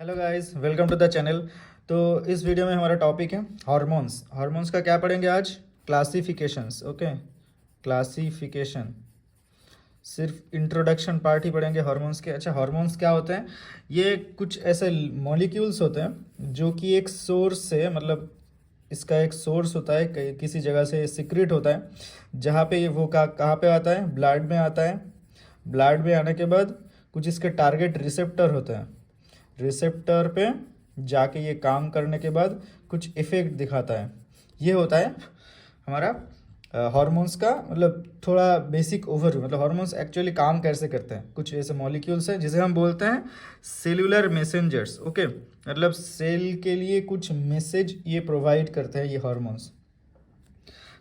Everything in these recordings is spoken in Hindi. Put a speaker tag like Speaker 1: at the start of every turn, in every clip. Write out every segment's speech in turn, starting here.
Speaker 1: Hello guys, welcome to the channel. तो इस वीडियो में हमारा टॉपिक है हार्मोन्स। हार्मोन्स का क्या पढ़ेंगे आज? क्लासिफिकेशंस। Okay, classification. सिर्फ इंट्रोडक्शन पार्ट ही पढ़ेंगे हार्मोन्स के। अच्छा, हार्मोन्स क्या होते हैं? ये कुछ ऐसे मॉलिक्यूल्स होते हैं जो कि एक सोर्स से, मतलब इसका एक सोर्स होता है, किसी जगह से सिक्रेट होता है, जहाँ पे ये वो कहाँ पे आता है? ब्लड में आता है। ब्लड में आने के बाद कुछ इसके टारगेट रिसेप्टर होते हैं। रिसेप्टर पे जाके ये काम करने के बाद कुछ इफ़ेक्ट दिखाता है। ये होता है हमारा हार्मोन्स का, मतलब थोड़ा बेसिक ओवरव्यू। मतलब हार्मोन्स एक्चुअली काम कैसे करते हैं। कुछ ऐसे मॉलिक्यूल्स हैं जिसे हम बोलते हैं सेल्यूलर मैसेंजर्स। ओके, मतलब सेल के लिए कुछ मैसेज ये प्रोवाइड करते हैं ये हार्मोन्स।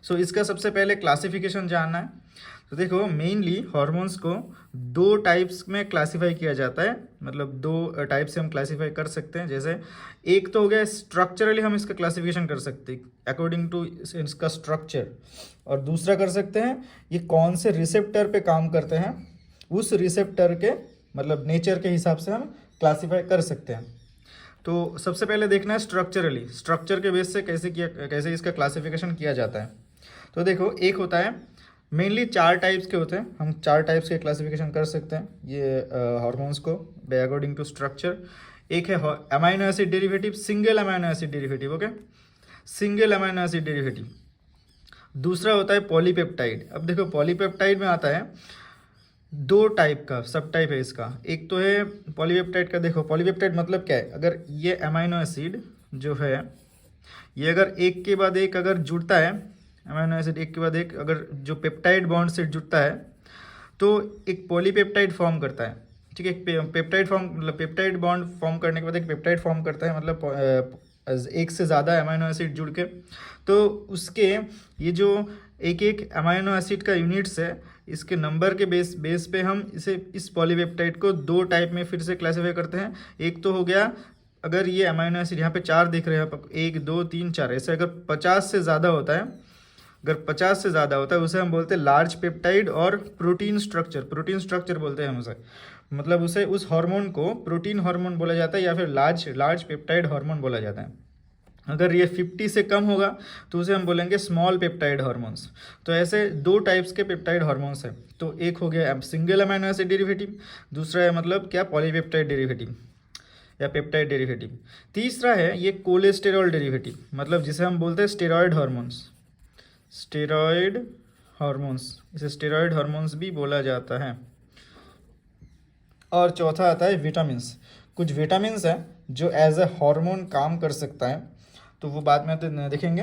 Speaker 1: सो इसका सबसे पहले क्लासिफिकेशन जानना है। तो देखो, मेनली हॉर्मोन्स को दो टाइप्स में क्लासिफाई किया जाता है। मतलब दो टाइप से हम क्लासिफाई कर सकते हैं। जैसे एक तो हो गया स्ट्रक्चरली, हम इसका क्लासिफिकेशन कर सकते हैं अकॉर्डिंग टू इसका स्ट्रक्चर। और दूसरा कर सकते हैं ये कौन से रिसेप्टर पे काम करते हैं, उस रिसेप्टर के मतलब नेचर के हिसाब से हम क्लासिफाई कर सकते हैं। तो सबसे पहले देखना है स्ट्रक्चरली, स्ट्रक्चर के बेस से कैसे इसका क्लासिफिकेशन किया जाता है। तो देखो, एक होता है, मेनली चार टाइप्स के होते हैं। हम चार टाइप्स के क्लासिफिकेशन कर सकते हैं ये हार्मोन्स को बाय अकॉर्डिंग टू स्ट्रक्चर। एक है amino acid derivative, single amino acid derivative. Okay, single amino acid derivative. दूसरा होता है पॉलीपेप्टाइड। अब देखो, पॉलीपेप्टाइड में आता है दो टाइप का, सब टाइप है इसका। एक तो है पॉलीपेप्टाइड का। देखो, पॉलीपेप्टाइड मतलब क्या है? अगर ये अमाइनो एसिड जो है, ये अगर एक के बाद एक अगर जुड़ता है, अमीनो एसिड एक के बाद एक अगर जो पेप्टाइड बॉन्ड से जुड़ता है, तो एक पॉलीपेप्टाइड फॉर्म करता है। ठीक है, एक पेप्टाइड फॉर्म, मतलब पेप्टाइड बॉन्ड फॉर्म करने के बाद एक पेप्टाइड फॉर्म करता है, मतलब एक से ज़्यादा अमीनो एसिड जुड़ के। तो उसके ये जो एक एक अमीनो एसिड का यूनिट्स है, इसके नंबर के बेस पे हम इस पॉलीपेप्टाइड को दो टाइप में फिर से क्लासीफाई करते हैं। एक तो हो गया, अगर ये अमीनो एसिड यहाँ पे चार दिख रहे हैं आपको, एक दो तीन चार, ऐसे अगर 50 से ज़्यादा होता है, अगर 50 से ज़्यादा होता है उसे हम बोलते हैं लार्ज पेप्टाइड और प्रोटीन स्ट्रक्चर। प्रोटीन स्ट्रक्चर बोलते हैं हम उसे, मतलब उसे, उस हार्मोन को प्रोटीन हार्मोन बोला जाता है या फिर लार्ज लार्ज पेप्टाइड हार्मोन बोला जाता है। अगर ये 50 से कम होगा तो उसे हम बोलेंगे स्मॉल पेप्टाइड हार्मोन्स। तो ऐसे दो टाइप्स के पेप्टाइड हार्मोन्स हैं। तो एक हो गया सिंगल अमीनो एसिड डेरिवेटिव, दूसरा है मतलब क्या, पॉलीपेप्टाइड डेरिवेटिव या पेप्टाइड डेरिवेटिव। तीसरा है ये कोलेस्टेरॉल डेरिवेटिव, मतलब जिसे हम बोलते हैं स्टेरॉयड हार्मोन्स। स्टेरॉयड हार्मोन्स, इसे स्टेरॉयड हार्मोन्स भी बोला जाता है। और चौथा आता है विटामिन्स। कुछ विटामिन्स हैं जो एज ए हार्मोन काम कर सकता है, तो वो बाद में तो देखेंगे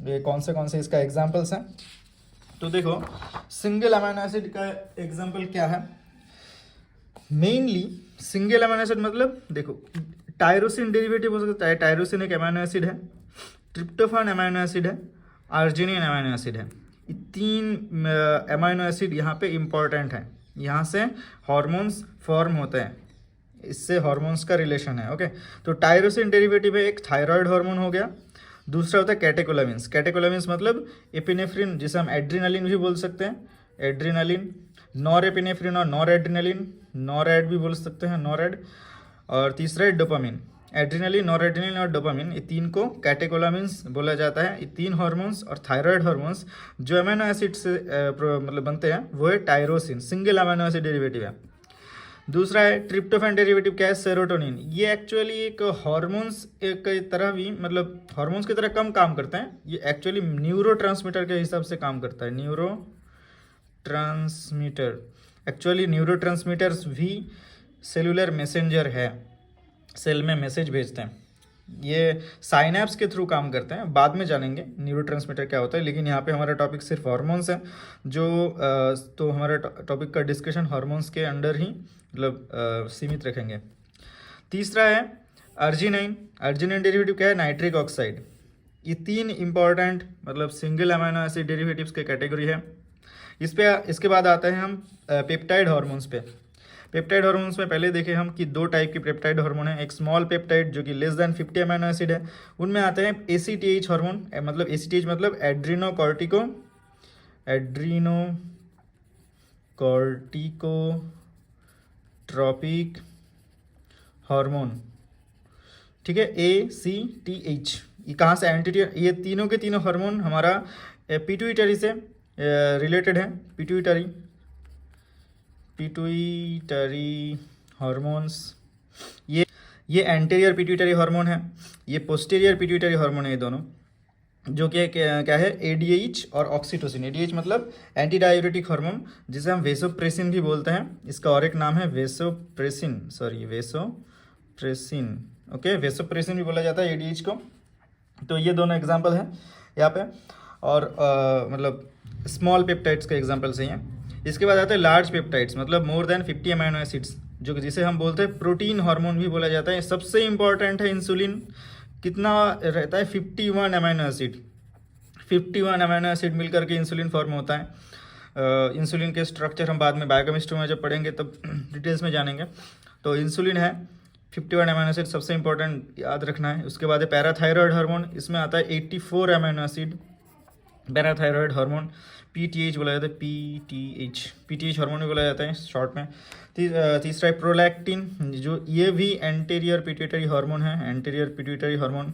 Speaker 1: ये कौन से इसका एग्जांपल्स हैं। तो देखो, सिंगल अमीनो एसिड का एग्जांपल क्या है? मेनली सिंगल अमीनो एसिड मतलब देखो, टायरोसिन डेरिवेटिव हो सकता है। टायरोसिन एक अमीनो एसिड है, ट्रिप्टोफान अमीनो एसिड है, अर्जिनिन अमीनो एसिड है। ये तीन अमीनो एसिड यहाँ पे इम्पॉर्टेंट हैं। यहाँ से हार्मोन्स फॉर्म होते हैं, इससे हार्मोन्स का रिलेशन है। ओके, तो टायरोसिन डेरिवेटिव है, एक थायराइड हार्मोन हो गया। दूसरा होता है कैटेकोलामिन्स। कैटेकोलामिन्स मतलब एपिनेफ्रिन, जिसे हम एड्रीनालिन भी बोल सकते हैं, एड्रीनालिन। नॉर एपिनेफ्रिन और नॉर एड्रीनालिन, नॉर एड भी बोल सकते हैं, नॉर एड। और तीसरा है डोपामिन। एड्रीनालिन, नॉर एड्रीनालिन और डोपामिन, ये तीन को कैटेकोलामिन्स बोला जाता है। ये तीन हार्मोन्स और थायराइड हार्मोन्स जो अमीनो एसिड से मतलब बनते हैं, वो है tyrosine, single amino acid derivative है। दूसरा है ट्रिप्टोफैन डेरिवेटिव, क्या है? सेरोटोनिन। ये एक्चुअली एक हार्मोन्स की तरह भी, मतलब हार्मोन्स की तरह कम काम करते हैं। ये एक्चुअली न्यूरो ट्रांसमीटर के हिसाब से काम करता है, neuro transmitter. Actually neuro transmitters भी सेलुलर मैसेंजर है, सेल में मैसेज भेजते हैं। ये साइनैप्स के थ्रू काम करते हैं, बाद में जानेंगे न्यूरोट्रांसमीटर क्या होता है। लेकिन यहाँ पे हमारा टॉपिक सिर्फ हार्मोन्स है, जो तो हमारा टॉपिक का डिस्कशन हार्मोन्स के अंडर ही मतलब सीमित रखेंगे। तीसरा है अर्जिनाइन। अर्जिनाइन डेरिवेटिव क्या है? Nitric oxide. ये तीन इंपॉर्टेंट मतलब सिंगल अमीनो एसिड डेरिवेटिव्स के कैटेगरी है। इसके बाद आते हैं हम पेप्टाइड हार्मोन्स पे। पेप्टाइड हार्मोन्स में पहले देखे हम कि दो टाइप के पेप्टाइड हार्मोन है। एक स्मॉल पेप्टाइड जो कि लेस देन 50 अमीनो एसिड है, उनमें आते हैं एसीटीएच हार्मोन, मतलब एसीटीएच मतलब एड्रीनो कॉर्टिकोट्रॉपिक हार्मोन। ठीक है, ACTH। ये कहाँ से एंटीरियर, ये तीनों के तीनों हार्मोन हमारा पिट्यूटरी से रिलेटेड है। पिट्यूटरी हार्मोन्स, ये एंटीरियर पिट्यूटरी हार्मोन है, ये पोस्टीरियर पिट्यूटरी हार्मोन है, ये दोनों जो कि क्या है, ADH और ऑक्सीटोसिन। ADH मतलब एंटी डाययूरेटिक हार्मोन, जिसे हम वेसोप्रेसिन भी बोलते हैं। इसका और एक नाम है वेसोप्रेसिन, ओके, वेसोप्रेसिन भी बोला जाता है ADH को। तो ये दोनों एग्जाम्पल हैं यहाँ पे, और मतलब स्मॉल पेप्टाइड्स का एग्जाम्पल सही है। इसके बाद आते हैं लार्ज पेप्टाइड्स, मतलब मोर देन 50 अमाइनो एसिड्स, जो कि जिसे हम बोलते हैं प्रोटीन हार्मोन भी बोला जाता है। सबसे इंपॉर्टेंट है इंसुलिन, कितना रहता है, 51 अमाइनो एसिड। 51 अमाइनो एसिड मिलकर के इंसुलिन फॉर्म होता है। इंसुलिन के स्ट्रक्चर हम बाद में बायोकेमिस्ट्री में जब पढ़ेंगे तब डिटेल्स में जानेंगे। तो इंसुलिन है 51 अमाइनो एसिड, सबसे इंपॉर्टेंट याद रखना है। उसके बाद है पैराथायरॉयड हार्मोन, इसमें आता है 84 amino acid. Parathyroid hormone PTH बोला जाता है, PTH हार्मोन भी बोला जाता है शॉर्ट में। तीसरा है प्रोलैक्टिन, जो ये भी एंटीरियर पिट्यूटरी हार्मोन है, एंटीरियर पिट्यूटरी हार्मोन।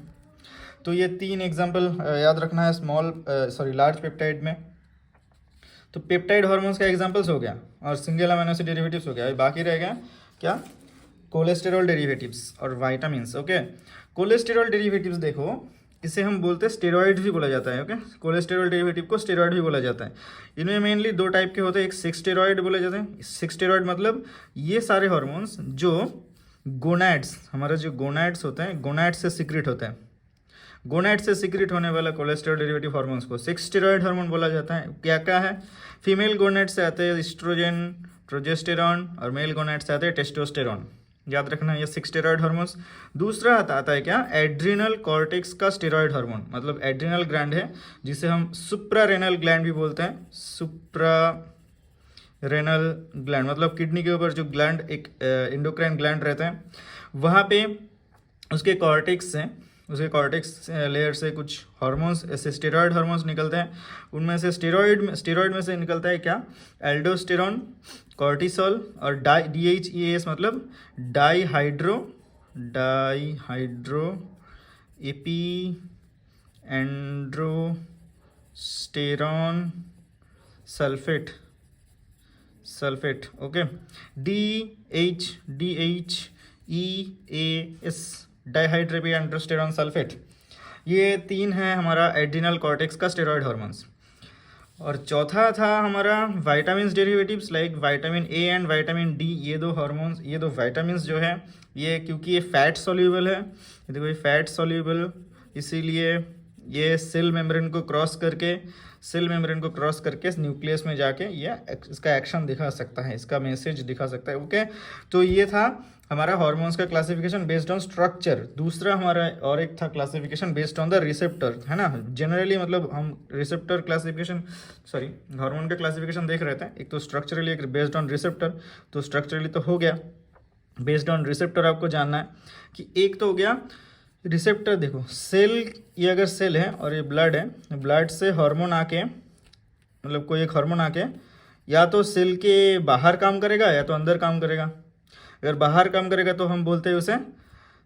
Speaker 1: तो ये 3 एग्जांपल याद रखना है लार्ज पेप्टाइड में। तो पेप्टाइड हार्मोन्स का एग्जांपल्स हो गया, और सिंगल अमीनो एसिड डेरिवेटिव्स हो गया। बाकी रह गया क्या, कोलेस्टेरॉल डेरिवेटिव्स और विटामिन्स। ओके, कोलेस्टेरॉल डेरिवेटिव्स देखो, इसे हम बोलते हैं स्टेरॉइड भी बोला जाता है। ओके, कोलेस्टेरॉल डेरिवेटिव को स्टेरॉइड भी बोला जाता है। इनमें मेनली 2 टाइप के होते हैं, एक सिक्स स्टेरॉइड बोले जाते हैं। सिक्स स्टेरॉइड मतलब ये सारे हार्मोन्स जो गोनैड्स, हमारा जो गोनैड्स होते हैं, गोनैड्स से सीक्रेट होते हैं। गोनैड से सीक्रेट होने वाला कोलेस्टेरॉल डेरिवेटिव हार्मोन्स को सिक्स स्टेरॉइड हार्मोन बोला जाता है। क्या क्या है, फीमेल गोनैड से आते हैं एस्ट्रोजन, प्रोजेस्टेरॉन, और मेल गोनैड से आते हैं टेस्टोस्टेरॉन। याद रखना ये 6 स्टेरॉइड हार्मोन्स। दूसरा आता है क्या, एड्रिनल कॉर्टेक्स का स्टेरॉइड हार्मोन, मतलब एड्रिनल ग्लैंड है, जिसे हम सुप्रारेनल ग्लैंड भी बोलते हैं। सुप्रारेनल ग्लैंड मतलब किडनी के ऊपर जो ग्लैंड, एक एंडोक्राइन ग्लैंड रहता है, वहाँ पे उसके कॉर्टेक्स लेयर से कुछ हार्मोन्स, ऐसे स्टेरॉइड हार्मोन्स निकलते हैं। उनमें से स्टेरॉइड में से निकलता है क्या, एल्डोस्टेरॉन, कॉर्टिसोल और DHEAS मतलब dihydroepiandrosterone sulphate. Okay, DHEAS dihydroepiandrosterone sulphate. ये 3 है हमारा एड्रिनल कॉर्टेक्स का स्टेरॉइड हार्मोन्स। और चौथा था हमारा vitamins derivatives, like vitamin A and vitamin D। ये 2 हार्मोन्स, ये 2 विटामिन्स जो है, ये क्योंकि ये फैट सॉल्यूबल है, ये देखो ये फैट सॉल्यूबल, इसीलिए ये सेल मेम्ब्रेन को क्रॉस करके न्यूक्लियस में जाके ये इसका एक्शन दिखा सकता है, इसका मैसेज दिखा सकता है। ओके, तो ये था हमारा हार्मोन्स का क्लासिफिकेशन बेस्ड ऑन स्ट्रक्चर। दूसरा हमारा और एक था classification based on the receptor, है ना। जनरली मतलब हम रिसेप्टर क्लासिफिकेशन, हार्मोन का क्लासिफिकेशन देख रहे थे, एक तो स्ट्रक्चरली, एक बेस्ड ऑन रिसेप्टर। तो स्ट्रक्चरली तो हो गया, बेस्ड ऑन रिसेप्टर आपको जानना है कि एक तो हो गया रिसेप्टर। देखो सेल, ये अगर सेल है और ये ब्लड है, ब्लड से हार्मोन आके, मतलब कोई एक हार्मोन आके या तो सेल के बाहर काम करेगा या तो अंदर काम करेगा। अगर बाहर काम करेगा तो हम बोलते हैं उसे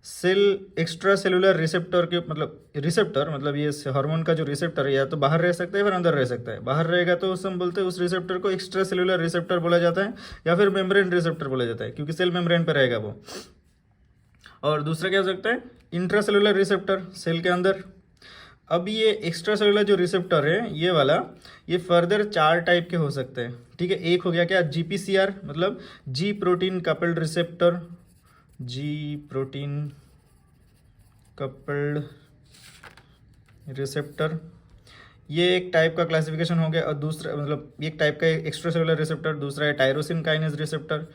Speaker 1: सेल एक्स्ट्रा सेलुलर रिसेप्टर के, मतलब रिसेप्टर मतलब ये हार्मोन का जो रिसेप्टर है या तो बाहर रह सकता है फिर अंदर रह सकता है। बाहर रहेगा तो उस हम बोलते हैं उस रिसेप्टर को एक्स्ट्रा सेलुलर रिसेप्टर बोला जाता है, या फिर मेम्ब्रेन रिसेप्टर बोला जाता है, क्योंकि सेल मेम्ब्रेन पर रहेगा वो। और दूसरा क्या हो सकता है, इंट्रा सेलुलर रिसेप्टर, सेल के अंदर। अब ये एक्स्ट्रा सेलुलर जो रिसेप्टर है ये वाला, ये फर्दर 4 टाइप के हो सकते हैं, ठीक है। एक हो गया क्या, GPCR मतलब जी प्रोटीन कपल्ड रिसेप्टर, जी प्रोटीन कपल्ड रिसेप्टर, ये एक टाइप का क्लासिफिकेशन हो गया। और दूसरा मतलब एक टाइप का एक्स्ट्रा सेलुलर रिसेप्टर, दूसरा है टायरोसिन काइनेज रिसेप्टर,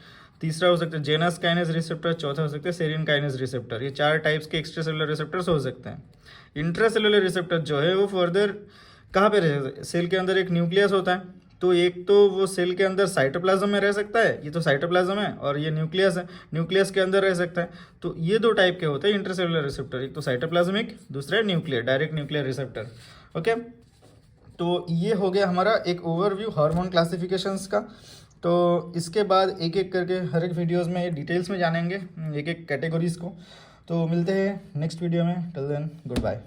Speaker 1: तीसरा हो सकता है जेनस काइनेज रिसेप्टर, चौथा हो सकता है सेरिन काइनेज रिसेप्टर। ये 4 टाइप्स के एक्स्ट्रा सेलुलर रिसेप्टर्स हो सकते हैं। इंट्रा सेलुलर रिसेप्टर जो है वो फर्दर कहाँ पे रह सकते हैं, सेल के अंदर एक न्यूक्लियस होता है, तो एक तो वो सेल के अंदर साइटोप्लाज्म में रह सकता है, ये तो साइटोप्लाज्म है, और ये न्यूक्लियस है, न्यूक्लियस के अंदर रह सकता है। तो ये 2 टाइप के होते हैं इंट्रासेलुलर रिसेप्टर, एक तो साइटोप्लाज्मिक, दूसरा है nuclear, direct nuclear receptor. Okay, तो ये हो गया हमारा एक ओवरव्यू हार्मोन क्लासिफिकेशंस का। तो इसके बाद एक एक करके हर एक वीडियोज़ में डिटेल्स में जानेंगे एक एक कैटेगरीज़ को। तो मिलते हैं नेक्स्ट वीडियो में, टिल देन गुड बाय।